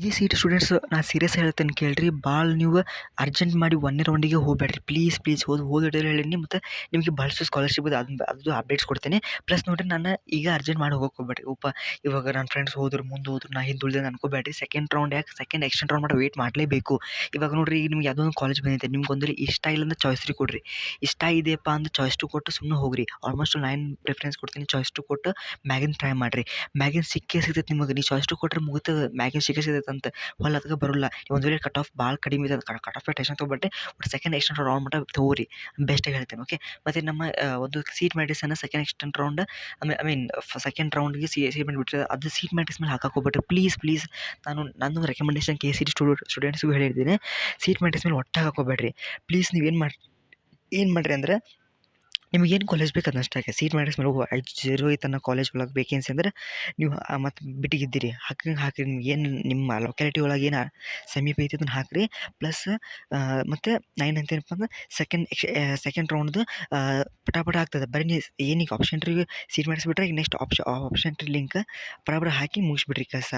G C T students ನಾ serious ಹೇಳ್ತೇನೆ ಕೇಳ್ರಿ. ಭಾಳ ನೀವು ಅರ್ಜೆಂಟ್ ಮಾಡಿ ಒಂದನೇ ರೌಂಡಿಗೆ ಹೋಗಬೇಡ್ರಿ ಪ್ಲೀಸ್ ಓದಿದ್ರೆ ಹೇಳೀನಿ. ಮತ್ತು ನಿಮಗೆ ಭಾಳಷ್ಟು ಸ್ಕಾಲರ್ಶಿಪ್ ಅದು ಅಪ್ಡೇಟ್ಸ್ ಕೊಡ್ತೇನೆ. ಪ್ಲಸ್ ನೋಡಿರಿ, ನಾನು ಈಗ ಅರ್ಜೆಂಟ್ ಮಾಡಿ ಹೋಗಕ್ಕೆ ಹೋಗ್ಬೇಡ್ರಿ. ಇವಾಗ ನನ್ನ ಫ್ರೆಂಡ್ಸ್ ಮುಂದೆ ಹೋದ್ರು, ನಾ ಹಿಂದುಳಿದೆ ಅನ್ಕೋಬೇಡ್ರಿ. Second round second extend round ಮಾಡಿ ವೇಟ್ ಮಾಡಲೇಬೇಕು. ಇವಾಗ ನೋಡಿರಿ, ಈಗ ನಿಮ್ಗೆ ಯಾವುದೋ ಒಂದು ಕಾಲೇಜ್ ಬಂದೈತೆ, ನಿಮ್ಗೆ ಒಂದಲ್ಲಿ ಇಷ್ಟ ಇಲ್ಲ ಅಂದ್ರೆ ಚಾಯ್ಸ್ 3 ಕೊಡ್ರಿ. ಇಷ್ಟ ಇದೆಯಪ್ಪ ಅಂದ್ರೆ ಚಾಯ್ಸ್ 2 ಕೊಟ್ಟು ಸುಮ್ಮನೆ ಹೋಗ್ರಿ. ಆಲ್ಮೋಸ್ಟ್ 9 ಪ್ರಿಫರೆನ್ಸ್ ಕೊಡ್ತೀನಿ, ಚಾಯ್ಸ್ 2 ಕೊಟ್ಟು ಮ್ಯಾಗಿನ್ ಟ್ರೈ ಮಾಡಿರಿ. ಮ್ಯಾಗಿನ್ ಸಿಗ್ತೈತೆ ನಿಮಗೆ. ನೀವು ಚಾಯ್ಸ್ 2 ಕೊಟ್ಟರೆ ಮುಗಿತದೆ, ಮ್ಯಾಗಿನ್ ಸಿಗ್ತೈತೆ ಅಂತ ಹೊಲ ಅದಕ್ಕೆ ಬರೋಲ್ಲ. ಒಂದು ವೇಳೆ ಕಟ್ ಆಫ್ ಭಾಳ ಕಡಿಮೆ ಇದೆ, ಕಟ್ ಆಫ್ ಟೆನ್ಷನ್ ತೊಗೊಬೇಡ್ರಿ. ಬಟ್ ಸೆಕೆಂಡ್ ಎಕ್ಸ್ಟೆಂಡ್ ರೌಂಡ್ ಮಟ್ಟ ತೊಗೋರಿ, ಬೆಸ್ಟಾಗಿ ಹೇಳ್ತೇನೆ. ಓಕೆ, ಮತ್ತು ನಮ್ಮ ಒಂದು ಸೀಟ್ ಮ್ಯಾಟ್ರಿಕ್ಸನ್ನು second extend round I mean second ರೌಂಡ್ಗೆ ಸೀಟ್ ಮಾಡಿಬಿಟ್ರೆ ಅದು ಸೀಟ್ ಮ್ಯಾಟ್ರಿಕ್ಸ್ ಮೇಲೆ ಹಾಕಕ್ಕೆ ಹೋಗ್ಬೇಡ್ರಿ ಪ್ಲೀಸ್. ನನ್ನ ರೆಕಮೆಂಡೇಶನ್ ಕೆ ಸಿ ಟಿ ಸ್ಟೂಡೆಂಟ್ಸ್ಗೂ ಹೇಳಿದ್ದೀನಿ, ಸೀಟ್ ಮ್ಯಾಟ್ರಿಕ್ಸ್ ಮೇಲೆ ಒಟ್ಟು ಹಾಕೋಬೇಡ್ರಿ ಪ್ಲೀಸ್. ನೀವು ಏನು ಮಾಡಿರಿ ಅಂದ್ರೆ, ನಿಮಗೇನು ಕಾಲೇಜ್ ಬೇಕು ಅದನ್ನಷ್ಟಾಗಿ ಸೀಟ್ ಮ್ಯಾಟ್ರಿಕ್ಸ್ ಮೇಲೆ ಹೋಗುವ. 0 ತನ್ನ ಕಾಲೇಜ್ ಒಳಗೆ ವೇಕೆನ್ಸಿ ಅಂದ್ರೆ ನೀವು ಮತ್ತು ಬಿಟ್ಟಿಗಿದ್ದೀರಿ ಹಾಕಿರಿ. ನಿಮ್ಗೇನು ನಿಮ್ಮ ಲೊಕ್ಯಾಲಿಟಿ ಒಳಗೆ ಏನು ಸಮೀಪ ಐತಿ ಅದನ್ನು ಹಾಕಿರಿ. ಪ್ಲಸ್ ಮತ್ತು 9 ಅಂತೇನಪ್ಪ ಅಂದ್ರೆ ಸೆಕೆಂಡ್ ರೌಂಡ್ದು ಪಟಾಪಟ ಆಗ್ತದೆ. ಬರೀ ನೀವು ಏನೀಗ ಆಪ್ಷನ್ ಟ್ರಿಗೆ ಸೀಟ್ ಮಾಡಿಸ್ಬಿಟ್ರೆ ಈಗ ನೆಕ್ಸ್ಟ್ ಆಪ್ಷನ್ ಟ್ರಿ ಲಿಂಕ್ ಪಟಾಪಟ ಹಾಕಿ ಮುಗಿಸ್ಬಿಡ್ರಿ ಕೆಲಸ.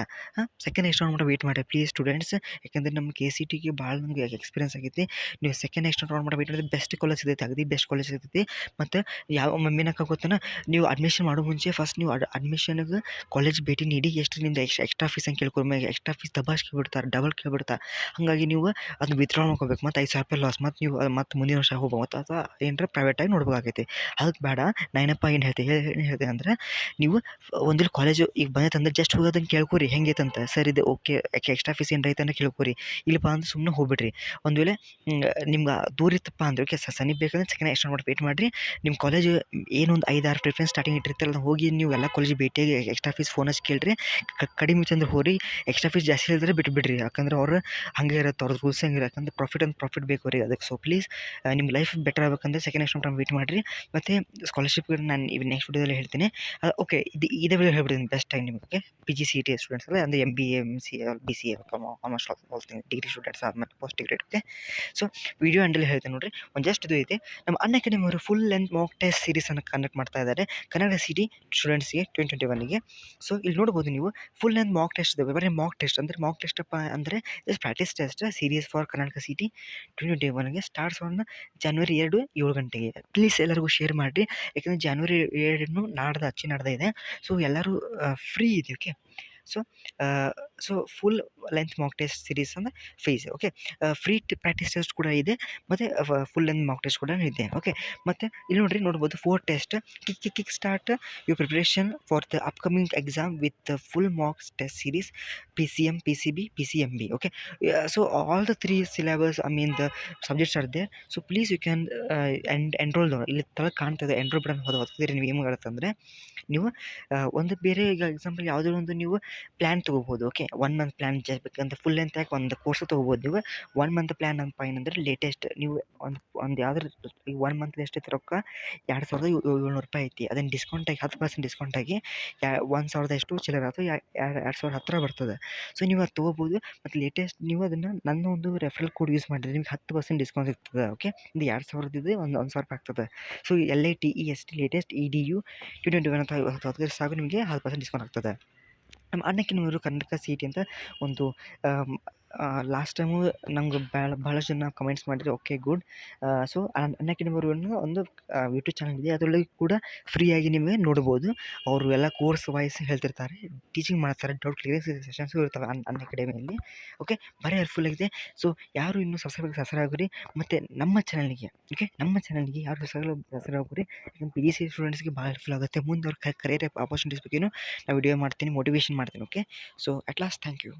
ಸೆಕೆಂಡ್ ಎಕ್ಸ್ಟೆಂಡ್ ರೌಂಡ್ ವೇಟ್ ಮಾಡಿ ಪ್ಲೀಸ್ ಸ್ಟೂಡೆಂಟ್ಸ್. ಯಾಕೆಂದರೆ ನಮ್ಮ ಕೆ ಸಿ ಟಿಗೆ ಭಾಳ ನಮಗೆ ಎಕ್ಸ್ಪೀರಿಯನ್ಸ್ ಆಗೈತಿ. ನೀವು ಸೆಕೆಂಡ್ ಎಕ್ಸ್ಟೆಂಡ್ ರೌಂಡ್ ಮಾಡಿ ವೇಟ್ ಮಾಡಿದ್ರೆ ಬೆಸ್ಟ್ ಕಾಲೇಜ್ ಸಿಗ್ತೈತೆ, ಅಗದಿ ಬೆಸ್ಟ್ ಕಾಲೇಜ್ ಸಿಗ್ತೈತಿ. ಮತ್ತು ಯಾವ ಮೇನಕ್ಕೆ ಗೊತ್ತಾನ, ನೀವು ಅಡ್ಮಿಷನ್ ಮಾಡೋ ಮುಂಚೆ ಫಸ್ಟ್ ನೀವು ಅಡ್ಮಿಷನ್ಗೆ ಕಾಲೇಜ್ ಭೇಟಿ ನೀಡಿ ಎಷ್ಟು ನಿಮ್ದು ಎಕ್ಸ್ಟ್ರಾ ಫೀಸ್ ಅಂತ ಕೇಳ್ಕೊಳ್ಮೇಲೆ ಎಕ್ಸ್ಟ್ರಾ ಫೀಸ್ ದಬಾಶ್ ಕೇಳ್ಬಿಡ್ತಾರೆ, ಡಬಲ್ ಕೇಳ್ಬಿಡ್ತಾರೆ. ಹಾಗಾಗಿ ನೀವು ಅದನ್ನ ವಿತ್ಡ್ರಾ ಮಾಡ್ಕೋಬೇಕು. ಮತ್ತು 5,000 ರೂಪಾಯಿ ಲಾಸ್. ಮತ್ತು ನೀವು ಮತ್ತು ಮುಂದಿನ ವರ್ಷ ಹೋಗ್ಬೋದು, ಮತ್ತು ಅಥವಾ ಏನರ ಪ್ರೈವೇಟಾಗಿ ನೋಡ್ಬೇಕಾಗೈತಿ. ಅದಕ್ಕೆ ಬೇಡ. ನಾನಪ್ಪ ಏನು ಹೇಳ್ತೀನಿ ಅಂದ್ರೆ, ನೀವು ಒಂದು ಕಾಲೇಜು ಈಗ ಬಂದೈತಂದ್ರೆ ಜಸ್ಟ್ ಹೋಗೋದನ್ನು ಕೇಳ್ಕೊರಿ ಹೆಂಗೈತಂತ. ಸರ್ ಇದು ಓಕೆ, ಎಕ್ಸ್ಟ್ರಾ ಫೀಸ್ ಏನು ರೈತಂತ ಕೇಳ್ಕೊರಿ. ಇಲ್ಲಪ್ಪ ಅಂದ್ರೆ ಸುಮ್ಮನೆ ಹೋಗ್ಬಿಡ್ರಿ. ಒಂದು ವೇಳೆ ನಿಮ್ಗೆ ದೂರ ಇತ್ತಪ್ಪ ಅಂದ್ರೆ ಓಕೆ, ಸಮೀಪ ಬೇಕಂದ್ರೆ ಸೆಕೆಂಡ್ ಎಕ್ಸ್ಟೆಂಡ್ ಮಾಡಿ ವೇಟ್ ಮಾಡಿರಿ. ನಿಮ್ಮ ಕಾಲೇಜ್ ಏನೊಂದು 5-6 ಪ್ರಿಫರೆನ್ಸ್ ಸ್ಟಾರ್ಟಿಂಗ್ ಇಟ್ಟಿರ್ತಾರಲ್ಲ, ಹೋಗಿ ನೀವು ಎಲ್ಲ ಕಾಲೇಜ್ ಭೇಟಿಯಾಗಿ ಎಕ್ಸ್ಟ್ರಾ ಫೀಸ್ ಫೋನ್ ಹಚ್ಚಿ ಕೇಳಿರಿ. ಕಡಿಮೆ ಇತ್ತಂದ್ರೆ ಹೋರಿ. ಎಕ್ಸ್ಟ್ರಾ ಫೀಸ್ ಜಾಸ್ತಿ ಹೇಳಿದ್ರೆ ಬಿಟ್ಬಿಡ್ರಿ. ಯಾಕಂದ್ರೆ ಅವ್ರು ಹಂಗೆ ಇರುತ್ತೆ, ಅವ್ರದ್ದು ರೂಲ್ಸ್ ಹಂಗೆ. ಯಾಕಂದ್ರೆ ಪ್ರಾಫಿಟ್ ಬೇಕು ರೀ ಅದಕ್ಕೆ. ಸೊ ಪ್ಲೀಸ್, ನಿಮ್ಮ ಲೈಫ್ ಬೆಟರ್ ಆಗಬೇಕಂದ್ರೆ ಸೆಕೆಂಡ್ ಎಕ್ಸ್ಟೆಂಡ್ ಟೈಮ್ ವೇಟ್ ಮಾಡಿರಿ. ಮತ್ತು ಸ್ಕಾಲರ್ಶಿಪ್ಗೆ ನಾನು ಇವಾಗ ನೆಕ್ಸ್ಟ್ ವಿಡಿಯೋದಲ್ಲಿ ಹೇಳ್ತೀನಿ. ಓಕೆ, ಇದೇ ವಿಡಿಯೋ ಹೇಳ್ಬಿಡ್ತೀನಿ ಬೆಸ್ಟ್ ಟೈಮ್ ನಿಮಗೆ. Okay, P G C T students ಅಲ್ಲ ಅಂದರೆ MBA MCA BCA almost all degree students ಆದ್ಮೇಲೆ post degree. Okay, so video ಎಂಡಲ್ಲಿ ಹೇಳ್ತೀನಿ ನೋಡಿರಿ. ಒಂದು ಜಸ್ಟ್ ಇದು ಐತೆ, ನಮ್ಮ ಅನ್ಅಕಾಡೆಮಿ ಅವರು ಫುಲ್ ಲೆಂತ್ ಮಾಕ್ ಟೆಸ್ಟ್ ಸೀರೀಸನ್ನು ಕಂಡಕ್ಟ್ ಮಾಡ್ತಾ ಇದ್ದಾರೆ ಕನ್ನಡ ಸಿಟಿ ಸ್ಟೂಡೆಂಟ್ಸ್ಗೆ 2021ಗೆ. ಸೊ ಇಲ್ಲಿ ನೋಡ್ಬೋದು ನೀವು, ಫುಲ್ ಲೆಂತ್ ಮಾಕ್ ಟೆಸ್ಟ್ ಇದಾವೆ. ಬರೀ ಮಾಕ್ ಟೆಸ್ಟ್ ಅಪ್ಪ ಅಂದರೆ just practice test series for Karnataka city 2021ಗೆ ಸ್ಟಾರ್ಟ್ಸ್ ಆನ್ ಜನವರಿ 2 7 ಗಂಟೆಗೆ. ಪ್ಲೀಸ್ ಎಲ್ಲರಿಗೂ ಶೇರ್ ಮಾಡಿರಿ. ಯಾಕಂದರೆ ಜನವರಿ 2 ನಾಡ್ದು ಇದೆ. ಸೊ ಎಲ್ಲರೂ ಫ್ರೀ ಇದೆ. Okay, so full length mock test series ಅಂದರೆ fees. Okay, free practice test ಕೂಡ ಇದೆ, ಮತ್ತು ಫುಲ್ ಲೆಂತ್ ಮಾಕ್ ಟೆಸ್ಟ್ ಕೂಡ ಇದೆ. ಓಕೆ, ಮತ್ತು ಇಲ್ಲಿ ನೋಡ್ಬೋದು 4 test. Kick start your preparation for the upcoming exam with full mock test series PCM, PCB, PCMB. Okay, so all the 3 syllabus, I mean the subjects are there. So please you can enroll. ಇಲ್ಲಿ ತಳ ಕಾಣ್ತದೆ enrol button ಹೊತ್ತಿದ್ರೆ ನೀವು ಏನು ಮಾಡುತ್ತಂದರೆ, ನೀವು ಒಂದು ಬೇರೆ ಈಗ example ಯಾವುದೋ ಒಂದು ನೀವು ಪ್ಲ್ಯಾನ್ ತೊಗೋಬೋದು. ಓಕೆ, 1 ಮಂತ್ ಪ್ಲ್ಯಾನ್ ಬೇಕಂತ ಫುಲ್ ಲೆಂತ್ ಯಾಕೆ ಒಂದು ಕೋರ್ಸ್ ತೊಗೋಬೋದು ನೀವು. 1 ಮಂತ್ ಪ್ಲ್ಯಾನ್ ಅಂತ ಏನಂದರೆ ಲೇಟೆಸ್ಟ್ ನೀವು ಒಂದು ಯಾವ್ದಾರು ಈಗ 1 ಮಂತ್ ಎಷ್ಟೈತೆ ರೊಕ್ಕ 2,700 ರೂಪಾಯಿ ಐತಿ. ಅದನ್ನು ಡಿಸ್ಕೌಂಟಾಗಿ 10% ಡಿಸ್ಕೌಂಟಾಗಿ 1,000 ಎಷ್ಟು ಚಿಲ್ಲರೆ ಅಥವಾ 2,000 ಹತ್ತಿರ ಬರ್ತದೆ. ಸೊ ನೀವು ಅದು ತೊಗೋಬೋದು. ಮತ್ತು ಲೇಟೆಸ್ಟ್ ನೀವು ಅದನ್ನು ನನ್ನ ಒಂದು ರೆಫರಲ್ ಕೋಡ್ ಯೂಸ್ ಮಾಡಿದ್ರೆ ನಿಮ್ಗೆ 10% ಡಿಸ್ಕೌಂಟ್ ಸಿಗ್ತದೆ. ಓಕೆ, ಇದು 2,000 ಇದೆ, 1,000 ರೂಪಾಯಿ ಆಗ್ತದೆ. ಸೊ LATEST ಲೇಟೆಸ್ಟ್ EDU 2021 ಅಂತ ಸಾಕು, ನಿಮಗೆ 10% ಡಿಸ್ಕೌಂಟ್ ಆಗ್ತದೆ. ನಮ್ಮ ಅನ್ಅಕಾಡೆಮಿಯವರು ಕರ್ನಾಟಕ ಸಿಟಿ ಅಂತ ಒಂದು ಲಾಸ್ಟ್ ಟೈಮು ನಂಗೆ ಭಾಳಷ್ಟು ಜನ ಕಮೆಂಟ್ಸ್ ಮಾಡಿದ್ರು. Okay, good. ಸೊ ಅನ್ಅಕಾಡೆಮಿಯವರು ಒಂದು ಯೂಟ್ಯೂಬ್ ಚಾನಲ್ ಇದೆ, ಅದರೊಳಗೆ ಕೂಡ ಫ್ರೀಯಾಗಿ ನಿಮಗೆ ನೋಡ್ಬೋದು. ಅವರು ಎಲ್ಲ ಕೋರ್ಸ್ ವೈಸ್ ಹೇಳ್ತಿರ್ತಾರೆ, ಟೀಚಿಂಗ್ ಮಾಡ್ತಾರೆ, ಡೌಟ್ ಕ್ಲಿಯರಿಂಗ್ ಸೆಷನ್ಸು ಇರ್ತವೆ ಅನ್ಅಕಾಡೆಮಿಯಲ್ಲಿ. ಓಕೆ, ಭಾರಿ ಹೆಲ್ಪ್ಫುಲ್ ಆಗಿದೆ. ಸೊ ಯಾರು ಇನ್ನೂ ಸಬ್ಸ್ಕ್ರೈಬ್ ಆಗಿರಿ. ಮತ್ತು ನಮ್ಮ ಚಾನಲ್ಗೆ ಯಾರು ಸಬ್ಸ್ಕ್ರೈಬ್ ಆಗಿರಿ. ಯಾಕಂದ್ರೆ PGC ಸ್ಟೂಡೆಂಟ್ಸ್ಗೆ ಭಾಳ ಹೆಲ್ಪ್ಫುಲ್ ಆಗುತ್ತೆ. ಮುಂದೆ ಅವ್ರ ಕರಿಯರ್ ಆಪರ್ಚುನಿಟೀಸ್ ಬಗ್ಗೆಯೂ ನಾನು ವಿಡಿಯೋ ಮಾಡ್ತೀನಿ, ಮೋಟಿವೇಶನ್ ಮಾಡ್ತೀನಿ. Okay, so at last thank you.